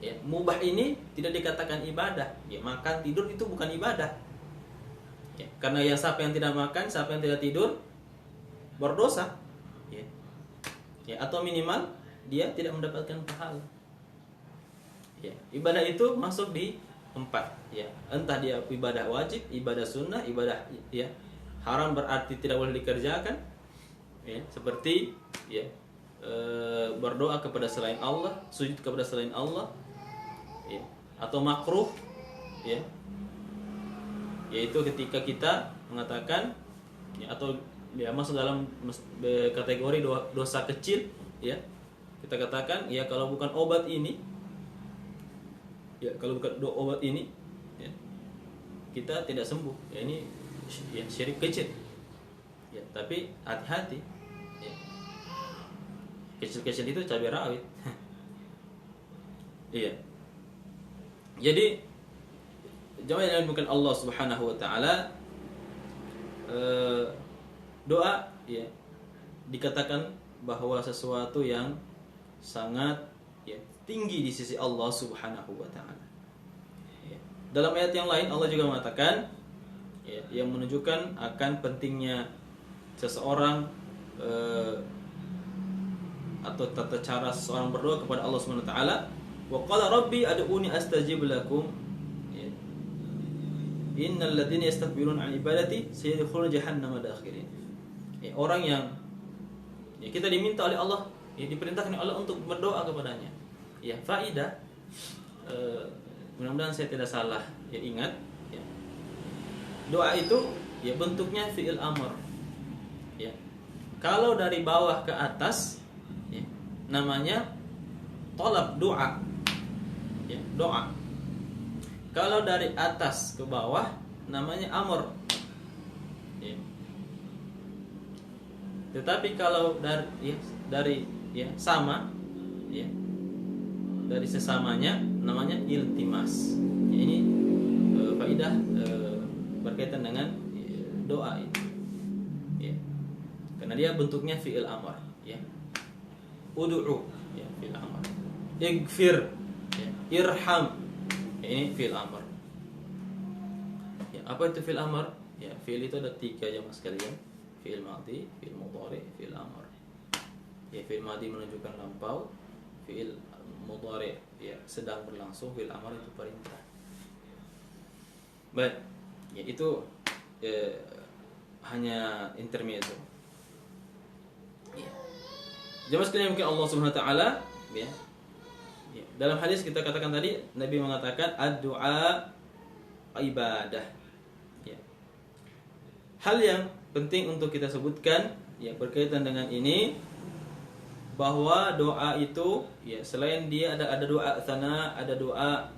Ya, mubah ini tidak dikatakan ibadah. Ya, makan tidur itu bukan ibadah. Ya, karena siapa yang tidak makan, siapa yang tidak tidur berdosa. Ya. Ya, atau minimal dia tidak mendapatkan pahala. Ya, ibadah itu masuk di 4. Ya, entah dia ibadah wajib, ibadah sunnah, ibadah ya haram berarti tidak boleh dikerjakan. Ya, seperti ya berdoa kepada selain Allah, sujud kepada selain Allah. Ya, atau makruh, ya, yaitu ketika kita mengatakan ya, atau ya masuk dalam kategori dosa kecil, ya, kita katakan ya kalau bukan obat ini, ya kalau bukan obat ini, ya, kita tidak sembuh. Ya, ini ya syirik kecil. Ya, tapi hati-hati. Ya. Kecil-kecil itu cabai rawit. Iya. Jadi jamaah yang dimuliakan Allah Subhanahu wa taala, doa ya dikatakan bahwa sesuatu yang sangat ya tinggi di sisi Allah Subhanahu wa taala. Ya. Dalam ayat yang lain Allah juga mengatakan ya, yang menunjukkan akan pentingnya seseorang atau tata cara seseorang berdoa kepada Allah Subhanahu wa taala. Wa qala rabbi ad'uni astajib lakum. Innal ladzina yastakbiruna an ibadati sayadkhuluna jahannama dakhirin. Orang yang ya kita diminta oleh Allah, ya diperintahkan oleh Allah untuk berdoa kepadanya. Ya, faedah mudah-mudahan saya tidak salah ya ingat ya. Doa itu ya bentuknya fi'il amr. Ya. Kalau dari bawah ke atas ya, namanya tolab doa. Ya, doa. Kalau dari atas ke bawah namanya amr. Ya. Tetapi kalau dari sama ya, dari sesamanya namanya iltimas. Ya, ini faedah berkaitan dengan doa ini. Ya. Karena dia bentuknya fi'il amr ya. Ud'u ya fi'il amr. Ighfir ya. Irham ya, ini fi'il amr. Ya, apa itu fi'il amr? Ya, fi'il itu ada 3 jemaah sekalian. Fi'il madhi, fi'il mudhari, fi'il amr. Ya, fi'il madhi menunjukkan lampau, fi'il mudhari ya sedang berlangsung, fi'il amr itu perintah. Baik, ya itu hanya intermezzo. Ya. Jemaah sekalian mungkin Allah Subhanahu wa taala ya. Ya, dalam hadis kita katakan tadi Nabi mengatakan ad-du'a ibadah. Ya. Hal yang penting untuk kita sebutkan ya berkaitan dengan ini bahwa doa itu ya selain dia ada doa tsana, ada doa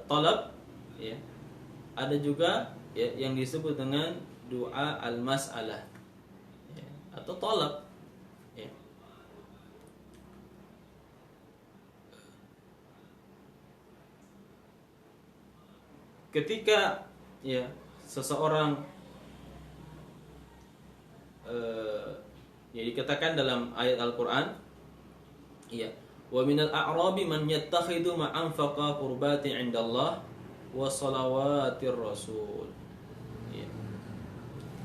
talab ya. Ada juga ya yang disebut dengan doa al-mas'alah ya, atau talab ya. Ketika ya seseorang ya dikatakan dalam ayat Al-Qur'an ya wa minal a'rabi man yattakhidhu ma anfaqa qurbati 'indallah wa salawatir rasul. Ya.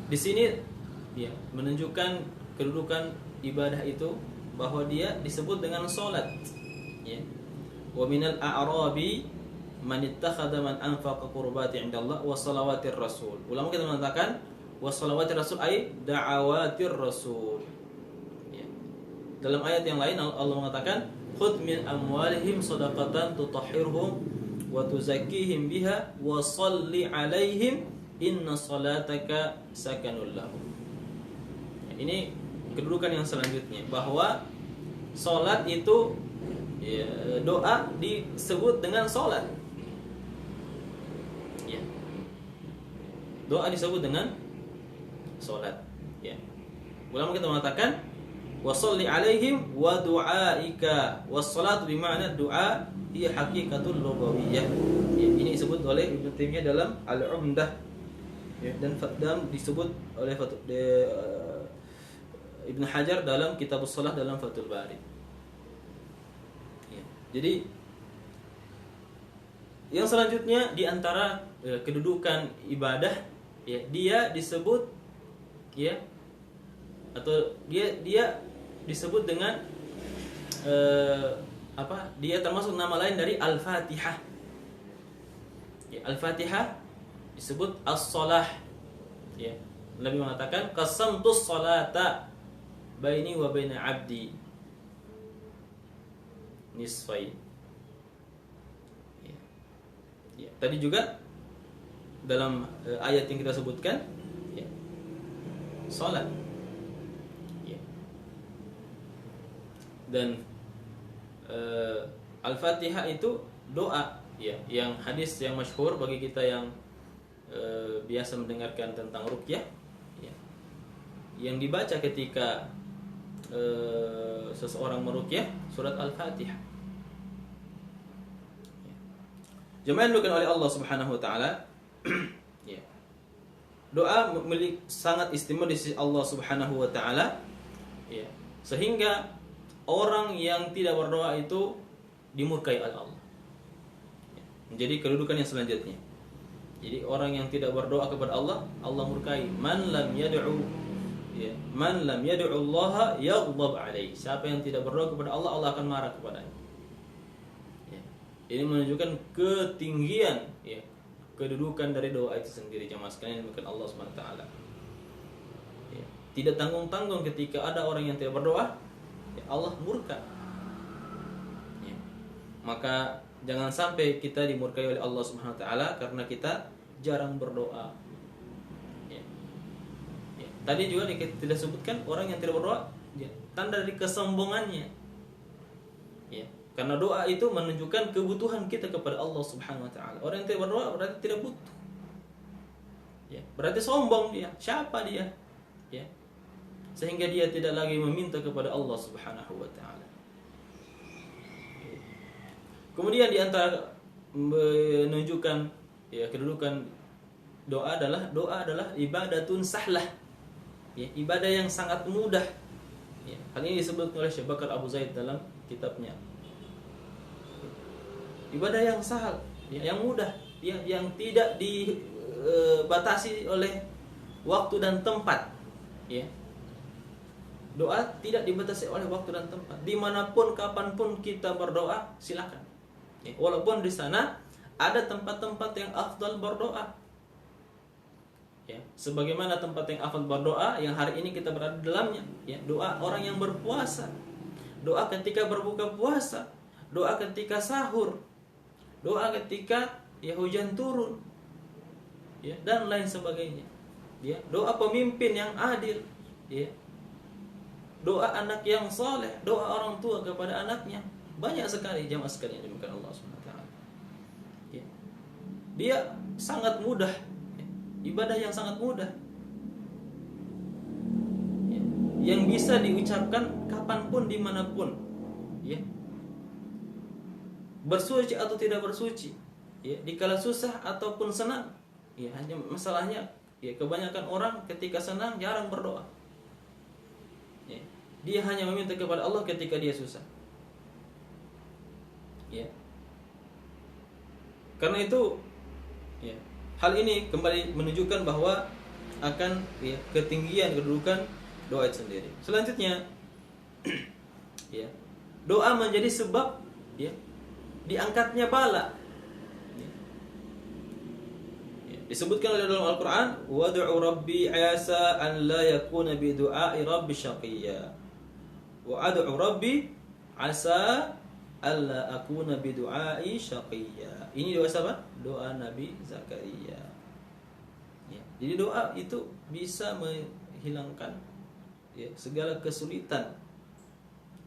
Di sini ya menunjukkan kedudukan ibadah itu bahwa dia disebut dengan salat. Ya. Wa minal a'rabi man ittakhadha man anfaqa qurbati 'indallah wa salawatir rasul. Ulama kita mengatakan wa salawatir rasul ay da'awatir rasul. Ya. Dalam ayat yang lain Allah mengatakan khudh min amwalihim shadaqatan tutahhirhum wa tuzakkihim biha wa shalli 'alaihim inna salataka sakanul lahum. Ya, ini kedudukan yang selanjutnya bahwa salat itu ya, doa disebut dengan salat. Ya. Doa disebut dengan salat. Ya. Ulama kita mengatakan wa shalli 'alaihim wa du'aika. Was-salatu bermakna doa ia hakikatul lughawiyyah. Ya, ini disebut oleh Ibnu Taimiyah dalam Al-Umdah. Ya, dan disebut oleh Ibnu Hajar dalam Kitabus Shalah dalam Fathul Bari. Ya. Jadi yang selanjutnya di antara kedudukan ibadah, ya, dia disebut, ya, atau dia disebut dengan dia termasuk nama lain dari Al-Fatihah. Ya, Al-Fatihah disebut as-shalah. Ya, Nabi mengatakan qasamtus salata baini wa baina abdi nisfain. Ya. Ya, tadi juga dalam ayat yang kita sebutkan, ya, salat. Ya. Dan Al-Fatihah itu doa, ya, yang hadis yang masyhur bagi kita yang biasa mendengarkan tentang ruqyah, ya, yang dibaca ketika seseorang meruqyah surat Al-Fatihah. Ya. Jemaah yang dimuliakan oleh Allah Subhanahu wa taala, ya. Doa sangat istimewa di sisi Allah Subhanahu wa taala, ya, sehingga orang yang tidak berdoa itu dimurkai oleh Allah. Ya. Menjadi kedudukan yang selanjutnya. Jadi orang yang tidak berdoa kepada Allah, Allah murkai. Man lam yad'u, ya, man lam yad'u Allah yaghdab alaihi. Siapa yang tidak berdoa kepada Allah, Allah akan marah kepadanya. Ya. Ini menunjukkan ketinggian, ya, kedudukan dari doa itu sendiri, jemaah sekalian yang dimuliakan Allah Subhanahu wa taala. Ya. Tidak tanggung-tanggung ketika ada orang yang tidak berdoa, ya, Allah murka. Ya. Maka jangan sampai kita dimurkai oleh Allah Subhanahu wa taala karena kita jarang berdoa. Ya. Ya. Tadi juga tidak sebutkan orang yang tidak berdoa, ya, tanda dari kesombongannya. Ya. Karena doa itu menunjukkan kebutuhan kita kepada Allah Subhanahu wa taala. Orang yang tidak berdoa berarti tidak butuh. Ya. Berarti sombong dia. Siapa dia? Ya. Sehingga dia tidak lagi meminta kepada Allah Subhanahu wa taala. Kemudian di antara menunjukkan, ya, kedudukan doa adalah ibadatun sahlah. Ya, ibadah yang sangat mudah. Ya, hal ini disebut oleh Syekh Bakar Abu Zaid dalam kitabnya. Ibadah yang sahal, ya, yang mudah, ya, yang tidak dibatasi oleh waktu dan tempat. Ya. Doa tidak dibatasi oleh waktu dan tempat. Dimanapun, kapanpun kita berdoa, silakan. Ya, walaupun di sana ada tempat-tempat yang afdal berdoa. Ya, sebagaimana tempat yang afdal berdoa yang hari ini kita berada di dalamnya. Ya, doa orang yang berpuasa, doa ketika berbuka puasa, doa ketika sahur, doa ketika, ya, hujan turun, ya, dan lain sebagainya. Ya, doa pemimpin yang adil, ya, doa anak yang soleh, doa orang tua kepada anaknya. Banyak sekali jamaah sekalian yang dimuliakan Allah Subhanahu wa taala. Ya. Dia sangat mudah, ya. Ibadah yang sangat mudah, ya. Yang bisa diucapkan kapanpun, dimanapun, ya. Bersuci atau tidak bersuci, ya, dikala susah ataupun senang, ya. Hanya masalahnya, ya, kebanyakan orang ketika senang jarang berdoa. Ya. Dia hanya meminta kepada Allah ketika dia susah. Ya. Karena itu, ya, hal ini kembali menunjukkan bahwa akan, ya, ketinggian kedudukan doa itu sendiri. Selanjutnya, ya, doa menjadi sebab, ya, diangkatnya bala. Ya. Ya. Disebutkan oleh dalam Al-Quran, wad'u rabbi asa an la yakuna bi du'ai rabbi syaqiyya. Wa'ad'u rabbi asa alla akuna bidu'ai syaqiyya. Ini doa siapa? Doa Nabi Zakaria. Ya. Jadi doa itu bisa menghilangkan, ya, segala kesulitan.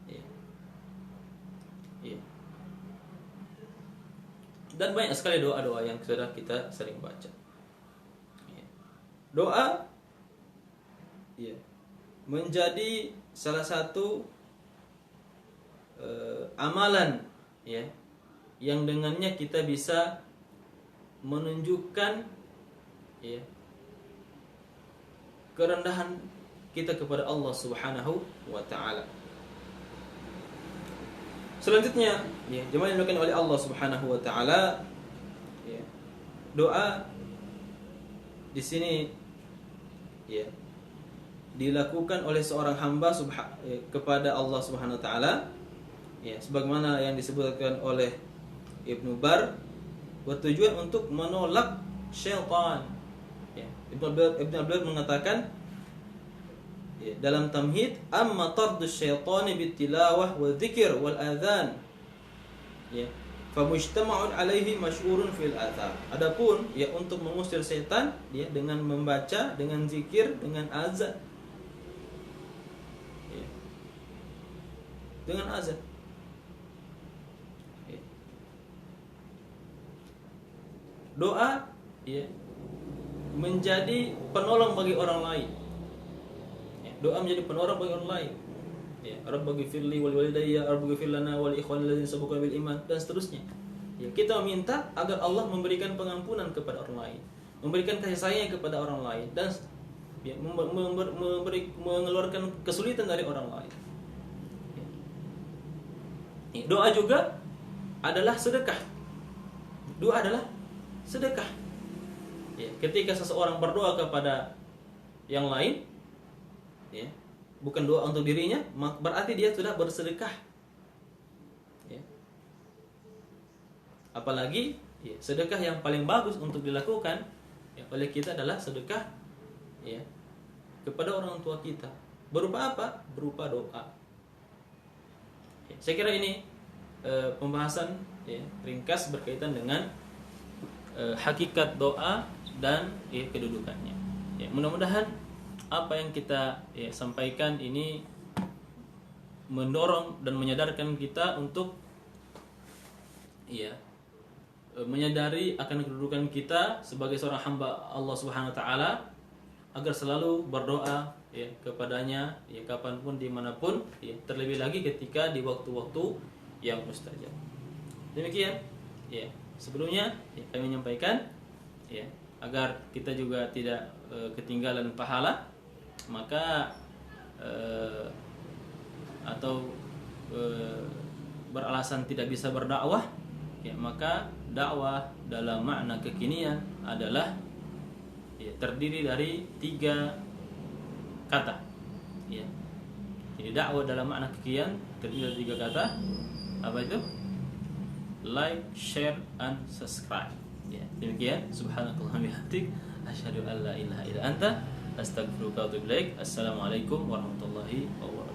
Ya. Ya. Dan banyak sekali doa-doa yang sudah kita sering baca. Ya. Doa, ya, menjadi salah satu amalan, ya, yang dengannya kita bisa menunjukkan, ya, kerendahan kita kepada Allah Subhanahu wa taala. Selanjutnya, ya, jemaah yang dilakukan oleh Allah Subhanahu wa taala, ya, doa di sini ya dilakukan oleh seorang hamba kepada Allah Subhanahu wa taala, ya, sebagaimana yang disebutkan oleh Ibnu Bar, bertujuan untuk menolak syaitan. Ya, Ibnu Bar mengatakan, ya, dalam tamhid, amma tardus syaitani bitilawah wa dzikir wal adzan, ya, fa mujtama'un alaihi masyhurun fil athar. Adapun ya untuk mengusir setan, ya, dengan membaca, dengan zikir, dengan azan, ya, dengan azan, ya. Doa, ya, menjadi penolong bagi orang lain. Doa menjadi penolong bagi orang lain. Ya, Rabbighfirli wal walidayya, Rabbighfir lana wal ikhwanil ladzina sabaquna bil iman, dan seterusnya. Ya, kita meminta agar Allah memberikan pengampunan kepada orang lain, memberikan kasih sayang kepada orang lain, dan ya, mengeluarkan kesulitan dari orang lain. Ya, doa juga adalah sedekah. Doa adalah sedekah. Ya, ketika seseorang berdoa kepada yang lain, ya, bukan doa untuk dirinya, berarti dia sudah bersedekah. Ya. Apalagi ya, sedekah yang paling bagus untuk dilakukan, ya, oleh kita adalah sedekah, ya, kepada orang tua kita. Berupa apa? Berupa doa. Ya, saya kira ini pembahasan, ya, ringkas berkaitan dengan hakikat doa dan, ya, kedudukannya. Ya, mudah-mudahan apa yang kita, ya, sampaikan ini mendorong dan menyadarkan kita untuk, ya, menyadari akan kedudukan kita sebagai seorang hamba Allah Subhanahu wa taala, agar selalu berdoa, ya, kepadanya, ya, kapanpun dimanapun, ya, terlebih lagi ketika di waktu-waktu yang mustajab. Demikian, ya, sebelumnya, ya, kami menyampaikan, ya, agar kita juga tidak ketinggalan pahala, maka beralasan tidak bisa berdakwah, ya, maka dakwah dalam makna kekinian adalah, ya, terdiri dari 3 kata, ya. Jadi dakwah dalam makna kekinian terdiri dari 3 kata. Apa itu? Like, share, and subscribe. Ya, demikian. Subhanakallahumma bihamdik, asyhadu an la ilaha illa anta, astaghfiruka wa atubu ilaik. Assalamualaikum warahmatullahi wabarakatuh.